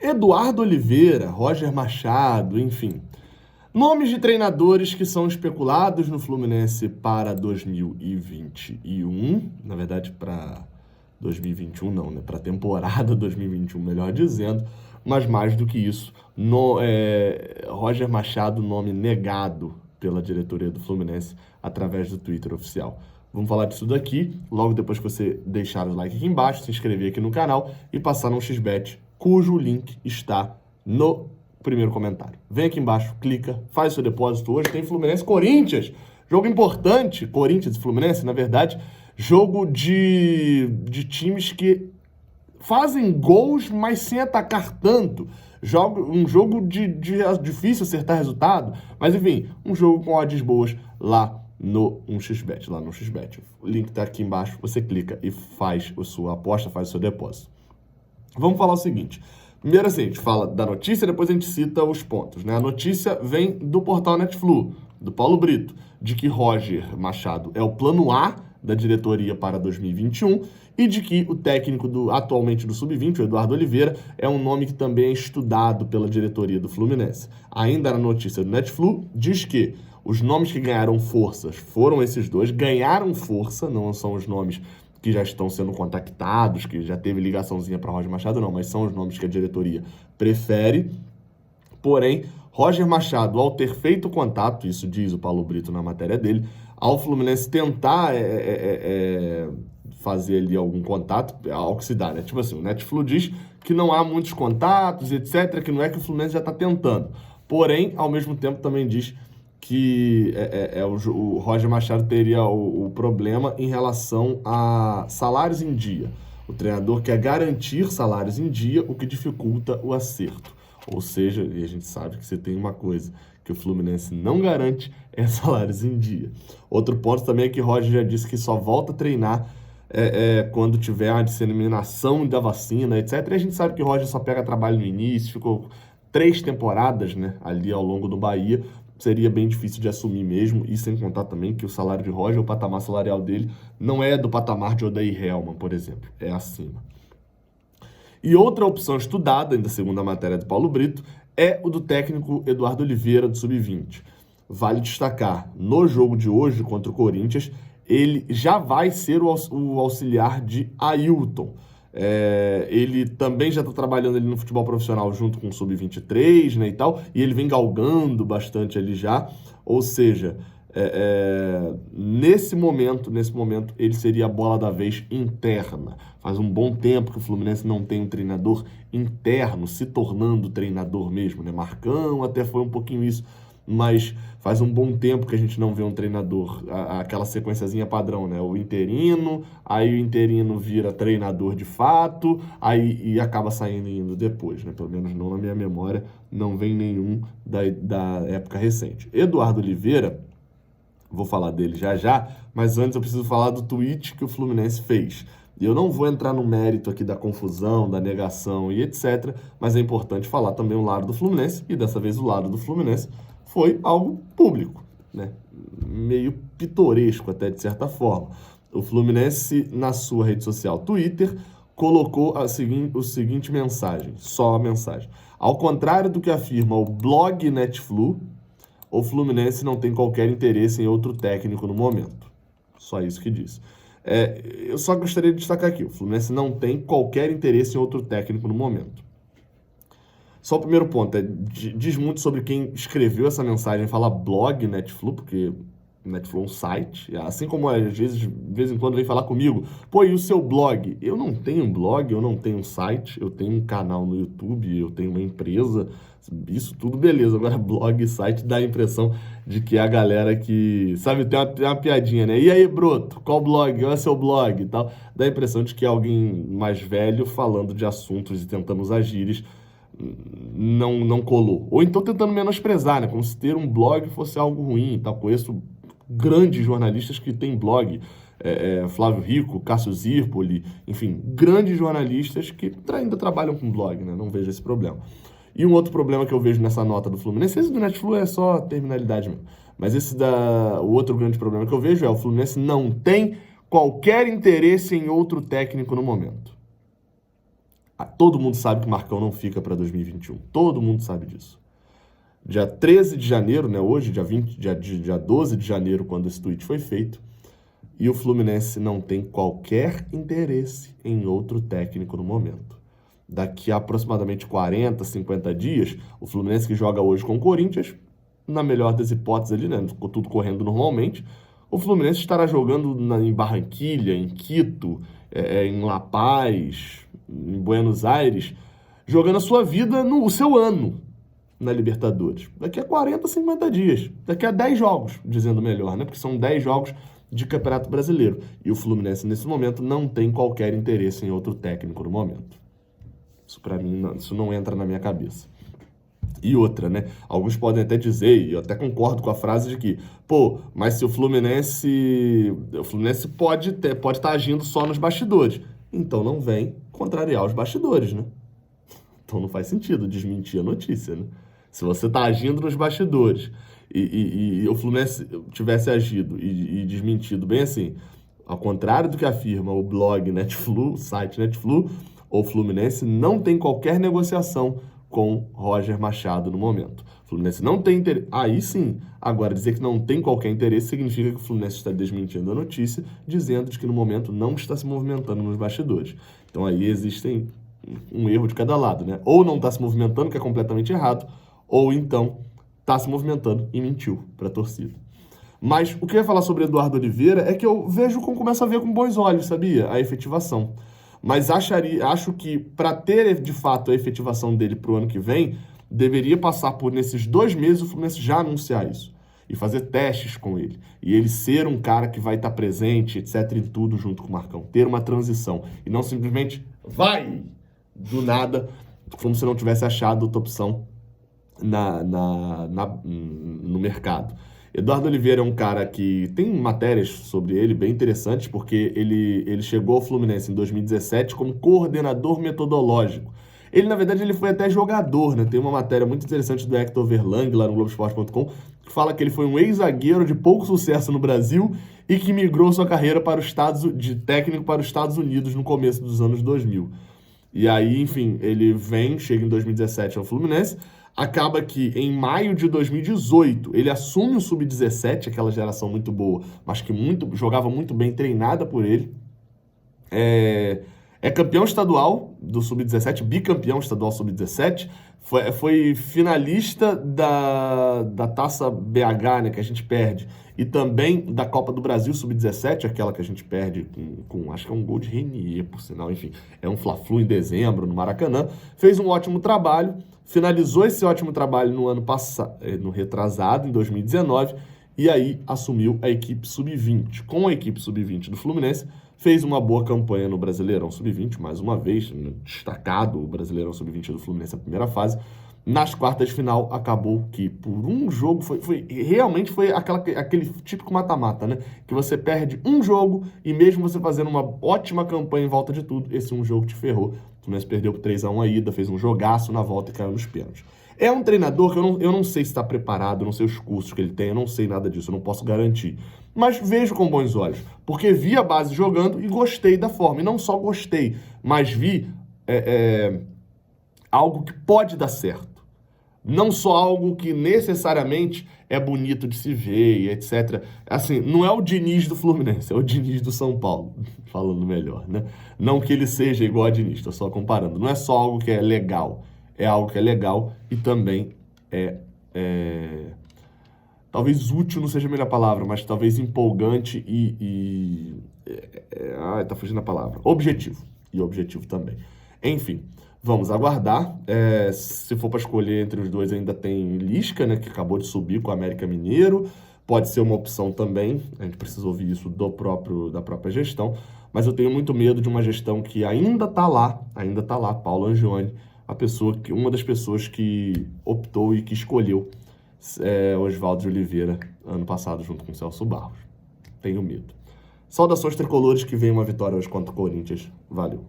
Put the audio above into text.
Eduardo Oliveira, Roger Machado, enfim. Nomes de treinadores que são especulados no Fluminense para 2021. Na verdade, para 2021 não, né? Para a temporada 2021, melhor dizendo. Mas mais do que isso, Roger Machado, nome negado pela diretoria do Fluminense através do Twitter oficial. Vamos falar disso daqui, logo depois que você deixar o like aqui embaixo, se inscrever aqui no canal e passar no XBET, cujo link está no primeiro comentário. Vem aqui embaixo, clica, faz seu depósito. Hoje tem Fluminense Corinthians, jogo importante, Corinthians e Fluminense, na verdade, jogo de times que fazem gols, mas sem atacar tanto. Um jogo de difícil acertar resultado, mas enfim, um jogo com odds boas lá no 1xBet, lá no XBET. O link tá aqui embaixo, você clica e faz a sua aposta, faz o seu depósito. Vamos falar o seguinte. Primeiro assim, a gente fala da notícia, depois a gente cita os pontos, né? A notícia vem do portal Netflu, do Paulo Brito, de que Roger Machado é o plano A da diretoria para 2021 e de que o técnico atualmente do Sub-20, o Eduardo Oliveira, é um nome que também é estudado pela diretoria do Fluminense. Ainda na notícia do Netflu, diz que os nomes que ganharam forças foram esses dois, ganharam força, não são os nomes que já estão sendo contactados, que já teve ligaçãozinha para Roger Machado, não, mas são os nomes que a diretoria prefere. Porém, Roger Machado, ao ter feito contato, isso diz o Paulo Brito na matéria dele, ao Fluminense tentar fazer ali algum contato, ao que se dá, né? Tipo assim, o Netflu diz que não há muitos contatos, etc., que não é que o Fluminense já está tentando. Porém, ao mesmo tempo também diz que o Roger Machado teria o problema em relação a salários em dia. O treinador quer garantir salários em dia, o que dificulta o acerto. Ou seja, e a gente sabe que você tem uma coisa que o Fluminense não garante, é salários em dia. Outro ponto também é que Roger já disse que só volta a treinar quando tiver a disseminação da vacina, etc. E a gente sabe que Roger só pega trabalho no início, ficou 3 temporadas, né, ali ao longo do Bahia, seria bem difícil de assumir mesmo, e sem contar também que o salário de Roger, o patamar salarial dele, não é do patamar de Odair Hellmann, por exemplo, é acima. E outra opção estudada, ainda segundo a matéria do Paulo Brito, é o do técnico Eduardo Oliveira, do Sub-20. Vale destacar, no jogo de hoje contra o Corinthians, ele já vai ser o auxiliar de Ailton. Ele também já está trabalhando ali no futebol profissional junto com o Sub-23, né, e tal, e ele vem galgando bastante ali já, ou seja, nesse momento, ele seria a bola da vez interna. Faz um bom tempo que o Fluminense não tem um treinador interno, se tornando treinador mesmo, né? Marcão até foi um pouquinho isso, mas faz um bom tempo que a gente não vê um treinador, aquela sequenciazinha padrão, né? O interino, aí o interino vira treinador de fato, e acaba saindo e indo depois, né? Pelo menos não na minha memória, não vem nenhum da época recente. Eduardo Oliveira, vou falar dele já já, mas antes eu preciso falar do tweet que o Fluminense fez. E eu não vou entrar no mérito aqui da confusão, da negação e etc., mas é importante falar também o lado do Fluminense, e dessa vez o lado do Fluminense foi algo público, né? Meio pitoresco até de certa forma. O Fluminense, na sua rede social Twitter, colocou a seguinte mensagem, só a mensagem. Ao contrário do que afirma o blog Netflu, o Fluminense não tem qualquer interesse em outro técnico no momento. Só isso que diz. Eu só gostaria de destacar aqui, o Fluminense não tem qualquer interesse em outro técnico no momento. Só o primeiro ponto, diz muito sobre quem escreveu essa mensagem, fala blog Netflu, porque Netflu é um site, assim como às vezes, de vez em quando vem falar comigo, pô, e o seu blog? Eu não tenho um blog, eu não tenho um site, eu tenho um canal no YouTube, eu tenho uma empresa, isso tudo beleza. Agora blog e site dá a impressão de que é a galera que, sabe, tem uma piadinha, né? E aí, broto, qual blog? Qual é seu blog e tal? Dá a impressão de que é alguém mais velho falando de assuntos e tentando usar gírias, não colou. Ou então tentando menosprezar, né? Como se ter um blog fosse algo ruim e tal. Conheço grandes jornalistas que têm blog, Flávio Rico, Cássio Zirpoli, enfim, grandes jornalistas que ainda trabalham com blog, né? Não vejo esse problema. E um outro problema que eu vejo nessa nota do Fluminense, esse do Netflu é só terminalidade mesmo, mas o outro grande problema que eu vejo é o Fluminense não tem qualquer interesse em outro técnico no momento. Todo mundo sabe que o Marcão não fica para 2021. Todo mundo sabe disso. Dia 13 de janeiro, né, hoje, dia 12 de janeiro, quando esse tweet foi feito, e o Fluminense não tem qualquer interesse em outro técnico no momento. Daqui a aproximadamente 40, 50 dias, o Fluminense que joga hoje com o Corinthians, na melhor das hipóteses ali, né, tudo correndo normalmente, o Fluminense estará jogando em Barranquilha, em Quito, em La Paz, em Buenos Aires, jogando a sua vida o seu ano na Libertadores. Daqui a 40, 50 dias. Daqui a 10 jogos, dizendo melhor, né? Porque são 10 jogos de Campeonato Brasileiro. E o Fluminense, nesse momento, não tem qualquer interesse em outro técnico no momento. Isso, para mim, isso não entra na minha cabeça. E outra, né? Alguns podem até dizer, e eu até concordo com a frase de que, pô, mas se o Fluminense pode estar agindo só nos bastidores. Então não vem contrariar os bastidores, né? Então não faz sentido desmentir a notícia, né? Se você está agindo nos bastidores e o Fluminense tivesse agido e desmentido bem assim, ao contrário do que afirma o blog Netflu, o site Netflu, o Fluminense não tem qualquer negociação com Roger Machado no momento. O Fluminense não tem interesse. Aí sim, agora dizer que não tem qualquer interesse significa que o Fluminense está desmentindo a notícia, dizendo que no momento não está se movimentando nos bastidores. Então aí existem um erro de cada lado, né? Ou não está se movimentando, que é completamente errado, ou então está se movimentando e mentiu para a torcida. Mas o que eu ia falar sobre Eduardo Oliveira é que eu começo a ver com bons olhos, sabia? A efetivação. Mas acho que para ter de fato a efetivação dele para o ano que vem, deveria passar por nesses 2 meses o Fluminense já anunciar isso. E fazer testes com ele. E ele ser um cara que vai estar presente, etc, em tudo junto com o Marcão. Ter uma transição. E não simplesmente vai do nada, como se não tivesse achado outra opção no mercado. Eduardo Oliveira é um cara que tem matérias sobre ele bem interessantes, porque ele chegou ao Fluminense em 2017 como coordenador metodológico. Ele, na verdade, ele foi até jogador, né? Tem uma matéria muito interessante do Hector Verlang, lá no Globoesporte.com, que fala que ele foi um ex-zagueiro de pouco sucesso no Brasil e que migrou sua carreira de técnico para os Estados Unidos no começo dos anos 2000. E aí, enfim, ele chega em 2017 ao Fluminense, acaba que em maio de 2018 ele assume o Sub-17, aquela geração muito boa, mas que jogava muito bem, treinada por ele. É campeão estadual do Sub-17, bicampeão estadual Sub-17, foi finalista da Taça BH, né, que a gente perde, e também da Copa do Brasil Sub-17, aquela que a gente perde com acho que é um gol de Renier, por sinal, enfim, é um Fla-Flu em dezembro, no Maracanã. Fez um ótimo trabalho, finalizou esse ótimo trabalho no ano passado, no retrasado, em 2019, e aí assumiu a equipe Sub-20. Com a equipe Sub-20 do Fluminense, fez uma boa campanha no Brasileirão Sub-20, mais uma vez, destacado o Brasileirão Sub-20 do Fluminense na primeira fase. Nas quartas de final, acabou que por um jogo, realmente foi aquele típico mata-mata, né? Que você perde um jogo e mesmo você fazendo uma ótima campanha em volta de tudo, esse um jogo te ferrou. O Fluminense perdeu por 3-1 a ida, fez um jogaço na volta e caiu nos pênaltis. É um treinador que eu não sei se está preparado, eu não sei os cursos que ele tem, eu não sei nada disso, eu não posso garantir. Mas vejo com bons olhos, porque vi a base jogando e gostei da forma. E não só gostei, mas vi algo que pode dar certo. Não só algo que necessariamente é bonito de se ver e etc. Assim, não é o Diniz do Fluminense, é o Diniz do São Paulo, falando melhor, né? Não que ele seja igual a Diniz, estou só comparando. Não é só algo que é legal, é algo que é legal e também talvez útil não seja a melhor palavra, mas talvez empolgante tá fugindo a palavra. Objetivo. E objetivo também. Enfim, vamos aguardar. Se for para escolher entre os dois, ainda tem Lisca, né, que acabou de subir com o América Mineiro. Pode ser uma opção também. A gente precisa ouvir isso da própria gestão. Mas eu tenho muito medo de uma gestão que ainda está lá, Paulo Angione, uma das pessoas que optou e que escolheu Oswaldo de Oliveira ano passado junto com o Celso Barros. Tenho medo. Saudações tricolores, que vem uma vitória hoje contra o Corinthians. Valeu.